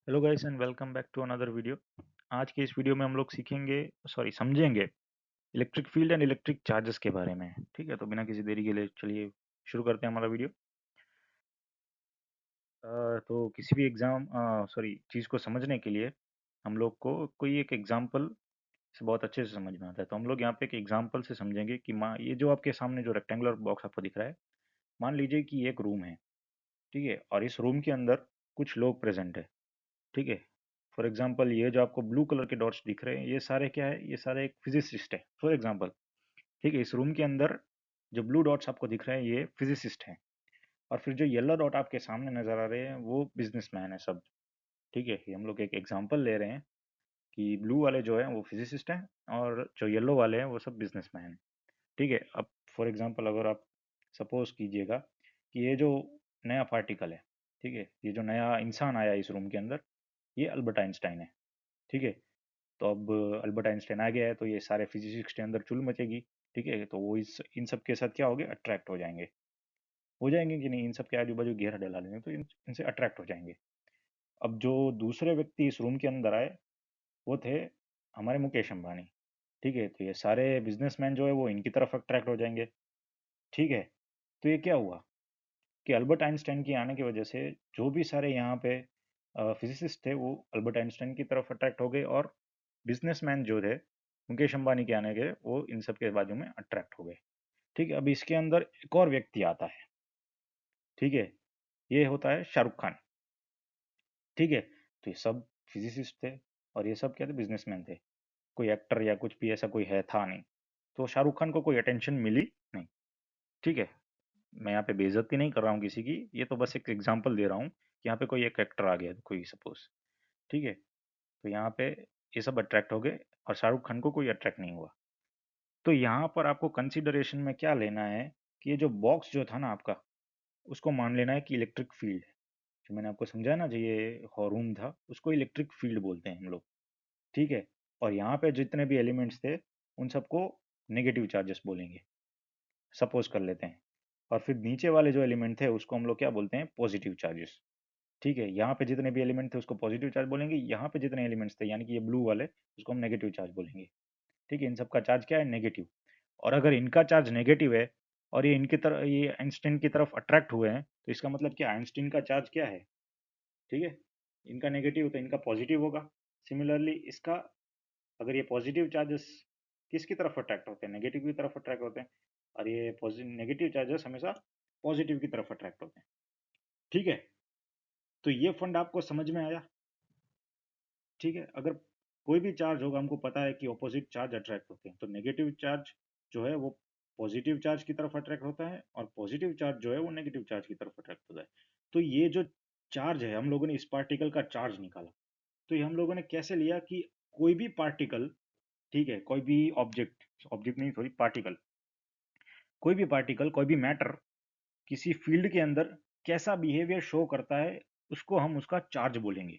Hello guys and welcome back to another video. आज के इस वीडियो में हम लोग समझेंगे electric field and electric charges के बारे में। ठीक है, तो बिना किसी देरी के लिए चलिए शुरू करते हैं हमारा वीडियो। तो किसी भी चीज़ को समझने के लिए हम लोग को कोई एक एग्जांपल से बहुत अच्छे से समझ में आता है। तो हम लोग यहाँ पे एक एग्जांपल से समझेंगे कि ये जो आपके सामने जो रेक्टेंगुलर बॉक्स आपको दिख रहा है, मान लीजिए कि ये एक रूम है। ठीक है, और इस रूम के अंदर कुछ लोग प्रेजेंट है। ठीक है, फॉर एग्जांपल ये जो आपको ब्लू कलर के डॉट्स दिख रहे हैं, ये सारे क्या है, ये सारे एक फिजिसिस्ट है फॉर एग्जांपल। ठीक है, इस रूम के अंदर जो ब्लू डॉट्स आपको दिख रहे हैं ये फिजिसिस्ट हैं, और फिर जो येलो डॉट आपके सामने नजर आ रहे हैं वो बिजनेसमैन है सब। ठीक है, ये हम लोग एक एग्जांपल ले रहे हैं कि ब्लू वाले जो है वो फिजिसिस्ट हैं और जो येलो वाले हैं वो सब बिजनेसमैन हैं। ठीक है, अब फॉर एग्जांपल अगर आप सपोज कीजिएगा कि ये जो नया पार्टिकल है, ठीक है, ये जो नया इंसान आया इस रूम के अंदर, ये अल्बर्ट आइंस्टाइन है। ठीक है, तो अब अल्बर्ट आइंस्टाइन आ गया है तो ये सारे फिजिसिस्ट के अंदर चुल मचेगी। ठीक है, तो वो इस इन सब के साथ क्या हो गए, अट्रैक्ट हो जाएंगे कि नहीं, इन सब के आजू बाजू घेरा डला लेंगे तो इनसे अट्रैक्ट हो जाएंगे। अब जो दूसरे व्यक्ति इस रूम के अंदर आए वो थे हमारे मुकेश अंबानी। ठीक है, तो ये सारे बिजनेसमैन जो है वो इनकी तरफ अट्रैक्ट हो जाएंगे। ठीक है, तो ये क्या हुआ कि अल्बर्ट आइंस्टाइन के आने की वजह से जो भी सारे यहाँ पे फिजिसिस्ट थे वो अल्बर्ट आइंस्टाइन की तरफ अट्रैक्ट हो गए, और बिजनेसमैन जो थे मुकेश अंबानी के आने के वो इन सब के बाजू में अट्रैक्ट हो गए। ठीक है, अब इसके अंदर एक और व्यक्ति आता है। ठीक है, ये होता है शाहरुख खान। ठीक है, तो ये सब फिजिसिस्ट थे और ये सब क्या थे, बिजनेसमैन थे। कोई एक्टर या कुछ भी ऐसा कोई है था नहीं, तो शाहरुख खान को कोई अटेंशन मिली नहीं। ठीक है, मैं यहाँ पे बेइज्जती नहीं कर रहा हूँ किसी की, ये तो बस एक एग्जांपल दे रहा हूँ कि यहाँ पे कोई एक एक्टर आ गया कोई सपोज। ठीक है, तो यहाँ पे ये सब अट्रैक्ट हो गए और शाहरुख खान को कोई अट्रैक्ट नहीं हुआ। तो यहाँ पर आपको कंसिडरेशन में क्या लेना है कि ये जो बॉक्स जो था ना आपका, उसको मान लेना है कि इलेक्ट्रिक फील्ड है। जो मैंने आपको समझाया ना, जो ये रूम था उसको इलेक्ट्रिक फील्ड बोलते हैं हम लोग। ठीक है, और यहाँ पे जितने भी एलिमेंट्स थे उन सबको नेगेटिव चार्जेस बोलेंगे, सपोज कर लेते हैं। और फिर नीचे वाले जो एलिमेंट थे उसको हम लोग क्या बोलते हैं, पॉजिटिव चार्जेस। ठीक है, यहाँ पे जितने भी एलिमेंट थे उसको पॉजिटिव चार्ज बोलेंगे, यहाँ पे जितने एलिमेंट्स थे यानी कि ये ब्लू वाले उसको हम नेगेटिव चार्ज बोलेंगे। ठीक है, इन सबका चार्ज क्या है, नेगेटिव। और अगर इनका चार्ज नेगेटिव है और ये आइंस्टीन की तरफ अट्रैक्ट हुए हैं, तो इसका मतलब क्या, आइंस्टीन का चार्ज क्या है। ठीक है, इनका नेगेटिव तो इनका पॉजिटिव होगा। सिमिलरली इसका, अगर ये पॉजिटिव चार्जेस किसकी तरफ अट्रैक्ट होते हैं, नेगेटिव की तरफ अट्रैक्ट होते हैं, और ये नेगेटिव चार्जेस हमेशा पॉजिटिव की तरफ अट्रैक्ट होते हैं। ठीक है, तो ये फंड आपको समझ में आया। ठीक है, अगर कोई भी चार्ज होगा हमको पता है कि ऑपोजिट चार्ज अट्रैक्ट होते हैं, तो नेगेटिव चार्ज जो है वो पॉजिटिव चार्ज की तरफ अट्रैक्ट होता है और पॉजिटिव चार्ज जो है वो नेगेटिव चार्ज की तरफ अट्रैक्ट होता है। तो ये जो चार्ज है, हम लोगों ने इस पार्टिकल का चार्ज निकाला। तो ये हम लोगों ने कैसे लिया कि कोई भी पार्टिकल, ठीक है, कोई भी ऑब्जेक्ट, ऑब्जेक्ट नहीं सॉरी पार्टिकल, कोई भी पार्टिकल, कोई भी मैटर किसी फील्ड के अंदर कैसा बिहेवियर शो करता है, उसको हम उसका चार्ज बोलेंगे।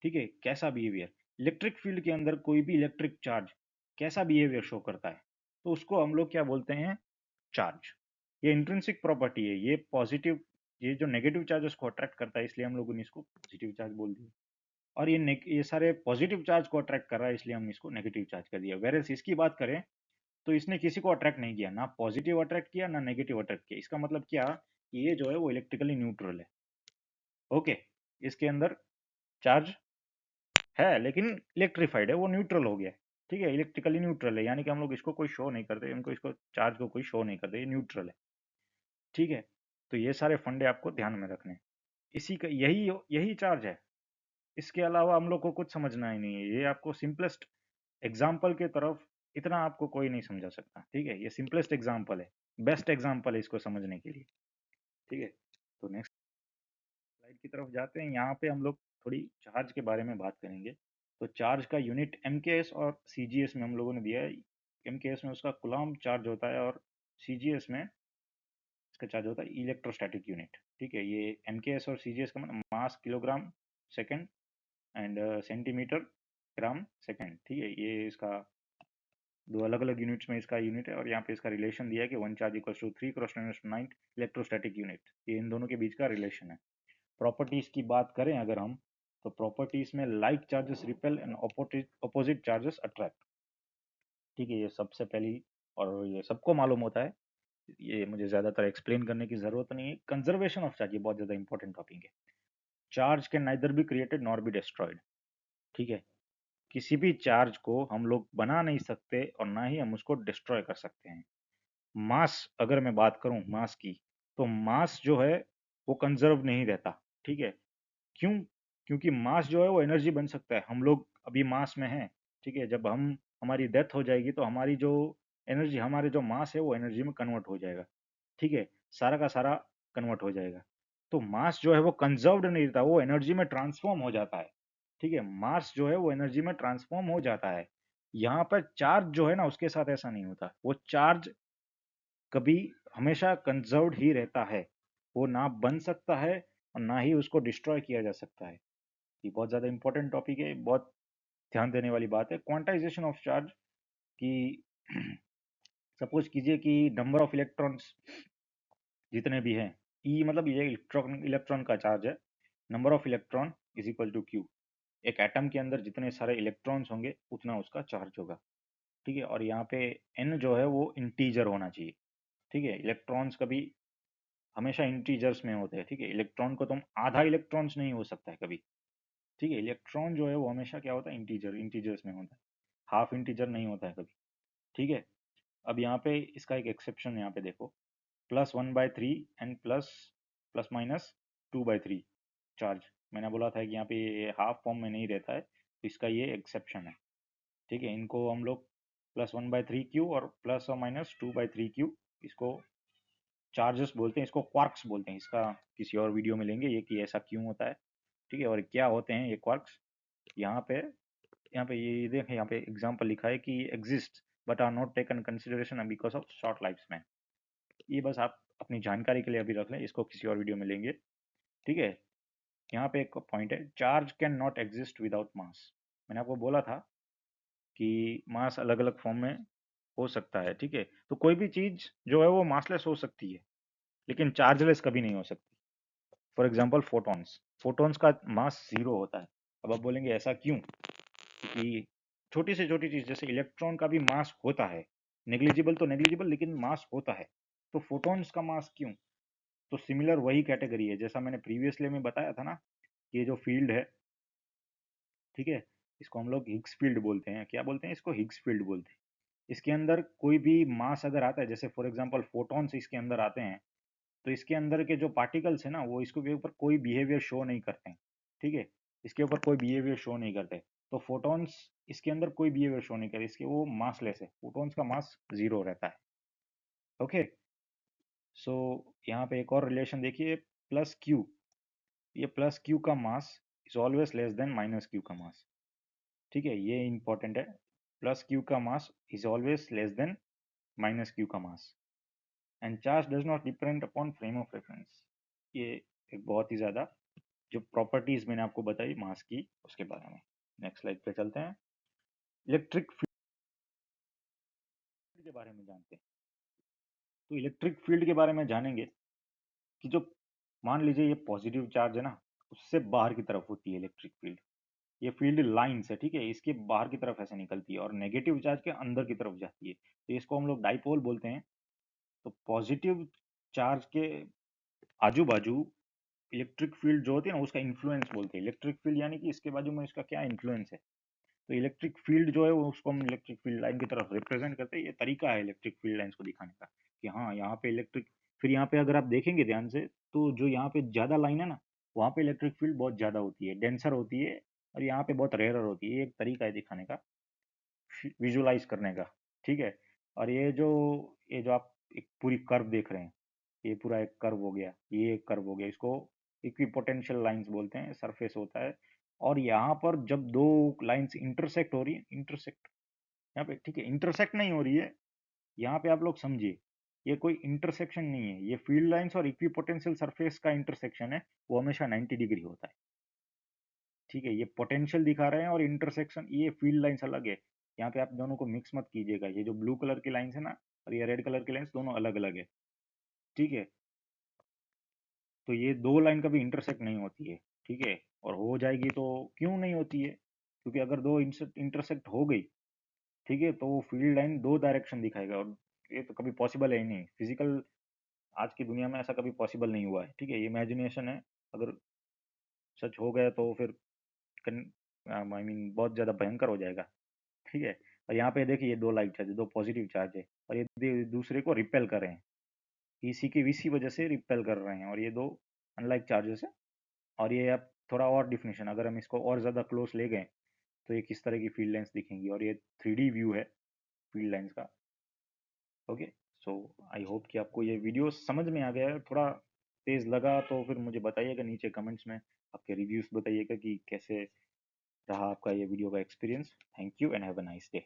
ठीक है, कैसा बिहेवियर, इलेक्ट्रिक फील्ड के अंदर कोई भी इलेक्ट्रिक चार्ज कैसा बिहेवियर शो करता है, तो उसको हम लोग क्या बोलते हैं, चार्ज। ये इंट्रिंसिक प्रॉपर्टी है, ये पॉजिटिव, ये जो नेगेटिव चार्जेस को अट्रैक्ट करता है इसलिए हम लोगों ने इसको पॉजिटिव चार्ज बोल दिया। और ये सारे पॉजिटिव चार्ज को अट्रैक्ट कर रहा है इसलिए हमने इसको नेगेटिव चार्ज कर दिया। वेरएस इसकी बात करें तो इसने किसी को अट्रैक्ट नहीं किया, ना पॉजिटिव अट्रैक्ट किया ना नेगेटिव अट्रैक्ट किया। इसका मतलब क्या कि ये जो है वो इलेक्ट्रिकली न्यूट्रल है। ओके, इसके अंदर चार्ज है लेकिन इलेक्ट्रिफाइड है, वो न्यूट्रल हो गया। ठीक है, इलेक्ट्रिकली न्यूट्रल है यानी कि हम लोग इसको कोई शो नहीं करते, इनको इसको चार्ज को कोई शो नहीं करते, ये न्यूट्रल है। ठीक है, तो ये सारे फंडे आपको ध्यान में रखने हैं। इसी का यही यही चार्ज है, इसके अलावा हम लोग को कुछ समझना ही नहीं है। ये आपको सिंपलेस्ट एग्जाम्पल के तरफ इतना आपको कोई नहीं समझा सकता। ठीक है, ये सिंपलेस्ट एग्जाम्पल है, बेस्ट एग्जाम्पल है इसको समझने के लिए। ठीक है, तो नेक्स्ट स्लाइड की तरफ जाते हैं। यहाँ पे हम लोग थोड़ी चार्ज के बारे में बात करेंगे। तो चार्ज का यूनिट एमकेएस और सीजीएस में हम लोगों ने दिया है। एमकेएस में उसका कूलम्ब चार्ज होता है और सीजीएस में इसका चार्ज होता है इलेक्ट्रोस्टैटिक यूनिट। ठीक है, ये एमकेएस और सीजीएस का मतलब mass kilogram second and centimetre gram second. ठीक है, ये इसका दो अलग अलग यूनिट्स में इसका यूनिट है, और यहाँ पे इसका रिलेशन दिया है कि 1 चार्ज = 3 × 10⁹ इलेक्ट्रोस्टैटिक यूनिट। ये इन दोनों के बीच का रिलेशन है। प्रॉपर्टीज की बात करें अगर हम, तो प्रॉपर्टीज में like charges repel and opposite charges attract. ठीक है, ये सबसे पहली और ये सबको मालूम होता है, ये मुझे ज्यादातर एक्सप्लेन करने की जरूरत नहीं है। कंजर्वेशन ऑफ चार्ज ये बहुत ज्यादा इंपॉर्टेंट टॉपिक है। Charge can neither be created nor be destroyed. ठीक है, किसी भी चार्ज को हम लोग बना नहीं सकते और ना ही हम उसको डिस्ट्रॉय कर सकते हैं। मास, अगर मैं बात करूं मास की, तो मास जो है वो कंजर्व नहीं रहता। ठीक है, क्यों? क्योंकि मास जो है वो एनर्जी बन सकता है। हम लोग अभी मास में हैं, ठीक है, जब हम हमारी डेथ हो जाएगी तो हमारी जो एनर्जी, हमारे जो मास है वो एनर्जी में कन्वर्ट हो जाएगा। ठीक है, सारा का सारा कन्वर्ट हो जाएगा। तो मास जो है वो कंजर्व्ड नहीं रहता, वो एनर्जी में ट्रांसफॉर्म हो जाता है। ठीक है, मास जो है वो एनर्जी में ट्रांसफॉर्म हो जाता है। यहाँ पर चार्ज जो है ना, उसके साथ ऐसा नहीं होता। वो चार्ज कभी हमेशा कंजर्व्ड ही रहता है। वो ना बन सकता है और ना ही उसको डिस्ट्रॉय किया जा सकता है। ये बहुत ज़्यादा इंपॉर्टेंट टॉपिक है, बहुत ध्यान देने वाली बात है। क्वांटाइजेशन ऑफ चार्ज की सपोज कीजिए कि नंबर ऑफ इलेक्ट्रॉन्स जितने भी हैं, ई मतलब ये इलेक्ट्रॉन इलेक्ट्रॉन का चार्ज है। Number of electron is equal to Q. एक एटम के अंदर जितने सारे इलेक्ट्रॉन्स होंगे उतना उसका चार्ज होगा। ठीक है, और यहाँ पे एन जो है वो इंटीजर होना चाहिए। ठीक है, इलेक्ट्रॉन्स कभी हमेशा इंटीजर्स में होते हैं। ठीक है, इलेक्ट्रॉन को तुम आधा इलेक्ट्रॉन्स नहीं हो सकता है कभी। ठीक है, इलेक्ट्रॉन जो है वो हमेशा क्या होता है, इंटीजर्स में होता है। हाफ इंटीजर नहीं होता है कभी। ठीक है, अब यहाँ पे इसका एक एक्सेप्शन यहाँ पे देखो, +1/3 and plus plus minus 2/3 charge. मैंने बोला था कि यहाँ पे ये हाफ फॉर्म में नहीं रहता है, तो इसका ये एक्सेप्शन है। ठीक है, इनको हम लोग +1/3 क्यू और +or -2/3 क्यू, इसको चार्जेस बोलते हैं, इसको क्वार्क्स बोलते हैं। इसका किसी और वीडियो में लेंगे ये कि ऐसा क्यों होता है। ठीक है, और क्या होते हैं ये क्वार्क्स। यहाँ पे ये देखें, यहाँ पे एग्जांपल लिखा है कि exist but are not taken consideration because of short life span. ये बस आप अपनी जानकारी के लिए अभी रख लें, इसको किसी और वीडियो में लेंगे। ठीक है, यहाँ पे एक पॉइंट है, charge can not exist without mass. मैंने आपको बोला था कि मास अलग अलग फॉर्म में हो सकता है। ठीक है, तो कोई भी चीज जो है वो मासलेस हो सकती है लेकिन चार्जलेस कभी नहीं हो सकती। फॉर एग्जाम्पल फोटॉन्स, फोटॉन्स का मास 0 होता है। अब आप बोलेंगे ऐसा क्यों? क्योंकि छोटी से छोटी चीज जैसे इलेक्ट्रॉन का भी मास होता है, नेग्लिजिबल तो नेग्लिजिबल लेकिन मास होता है। तो फोटॉन्स का मास क्यों? तो सिमिलर वही कैटेगरी है जैसा मैंने प्रीवियसली में बताया था ना, ये जो फील्ड है, ठीक है, इसको हम लोग हिग्स फील्ड बोलते हैं। क्या बोलते हैं इसको? हिग्स फील्ड बोलते हैं। इसके अंदर कोई भी मास अगर आता है, जैसे फॉर एग्जांपल फोटॉन्स इसके अंदर आते हैं, तो इसके अंदर के जो पार्टिकल्स है ना वो इसके ऊपर कोई बिहेवियर शो नहीं करते हैं। ठीक है, इसके ऊपर कोई बिहेवियर शो नहीं करते। तो फोटॉन्स इसके अंदर कोई बिहेवियर शो नहीं करे, इसके वो मासलेस है, फोटॉन्स का मास 0 रहता है। ओके, सो यहाँ पे एक और रिलेशन देखिए, प्लस क्यू। ये प्लस क्यू का mass is always less than minus Q का मास। ठीक है, ये इंपॉर्टेंट है। प्लस क्यू का mass is always less than minus Q का mass and charge does not depend upon frame of reference. ये एक बहुत ही ज़्यादा जो प्रॉपर्टीज मैंने आपको बताई मास की, उसके बारे में। नेक्स्ट स्लाइड पे चलते हैं। इलेक्ट्रिक फील्ड के बारे में जानते हैं। तो इलेक्ट्रिक फील्ड के बारे में जानेंगे कि जो, मान लीजिए ये पॉजिटिव चार्ज है ना, उससे बाहर की तरफ होती है इलेक्ट्रिक फील्ड। ये फील्ड लाइन्स है, ठीक है, इसके बाहर की तरफ ऐसे निकलती है और नेगेटिव चार्ज के अंदर की तरफ जाती है, तो इसको हम लोग डाइपोल बोलते हैं। तो पॉजिटिव चार्ज के आजू बाजू इलेक्ट्रिक फील्ड जो होती है ना, उसका इन्फ्लुएंस बोलते हैं। इलेक्ट्रिक फील्ड यानी कि इसके बाजू में इसका क्या इन्फ्लुएंस है। तो इलेक्ट्रिक फील्ड जो है वो उसको हम इलेक्ट्रिक फील्ड लाइन की तरफ रिप्रेजेंट करते हैं। ये तरीका है इलेक्ट्रिक फील्ड लाइन्स को दिखाने का कि हाँ यहाँ पे इलेक्ट्रिक, फिर यहाँ पे अगर आप देखेंगे ध्यान से तो जो यहाँ पे ज्यादा लाइन है ना, वहाँ पे इलेक्ट्रिक फील्ड बहुत ज्यादा होती है, डेंसर होती है, और यहाँ पे बहुत रेयरर होती है। ये एक तरीका है दिखाने का, विजुलाइज करने का। ठीक है, और ये जो आप एक पूरी कर्व देख रहे हैं, ये पूरा एक कर्व हो गया, ये एक कर्व हो गया, इसको इक्विपोटेंशियल लाइंस बोलते हैं, सरफेस होता है। और यहाँ पर जब दो लाइंस इंटरसेक्ट हो रही है, इंटरसेक्ट यहाँ पे, ठीक है, इंटरसेक्ट नहीं हो रही है, यहाँ पे आप लोग समझिए, ये कोई इंटरसेक्शन नहीं है, ये फील्ड लाइंस और इक्विपोटेंशियल सरफेस का इंटरसेक्शन है, वो हमेशा 90 डिग्री होता है। ठीक है, ये पोटेंशियल दिखा रहे हैं और इंटरसेक्शन, ये फील्ड लाइंस अलग है। यहाँ पे आप दोनों को मिक्स मत कीजिएगा, ये जो ब्लू कलर की लाइंस है ना और ये रेड कलर की लाइंस, दोनों अलग अलग है। ठीक है, तो ये दो लाइन कभी इंटरसेक्ट नहीं होती है। ठीक है, और हो हो जाएगी तो क्यों नहीं होती है? क्योंकि अगर दो इंटरसेक्ट हो गई, ठीक है, तो वो फील्ड लाइन दो डायरेक्शन दिखाएगा, और ये तो कभी पॉसिबल है ही नहीं फिजिकल। आज की दुनिया में ऐसा कभी पॉसिबल नहीं हुआ है, ठीक है, ये इमेजिनेशन है। अगर सच हो गया तो फिर आई मीन बहुत ज़्यादा भयंकर हो जाएगा, ठीक है। और यहाँ पे देखिए, ये दो लाइट है, दो पॉजिटिव चार्ज है, और ये दूसरे को रिपेल कर रहे हैं, इसी की इसी वजह से रिपेल कर रहे हैं, और ये दो अनलाइक चार्जेस है। और ये अब थोड़ा और डिफिनेशन, अगर हम इसको और ज़्यादा क्लोज ले गए तो ये किस तरह की फील्ड लाइंस दिखेंगी, और ये 3D व्यू है फील्ड लाइंस का। ओके, सो आई होप कि आपको ये वीडियो समझ में आ गया है। थोड़ा तेज लगा तो फिर मुझे बताइएगा नीचे कमेंट्स में, आपके रिव्यूज बताइएगा कि कैसे रहा आपका ये वीडियो का experience. Thank you and have a nice day.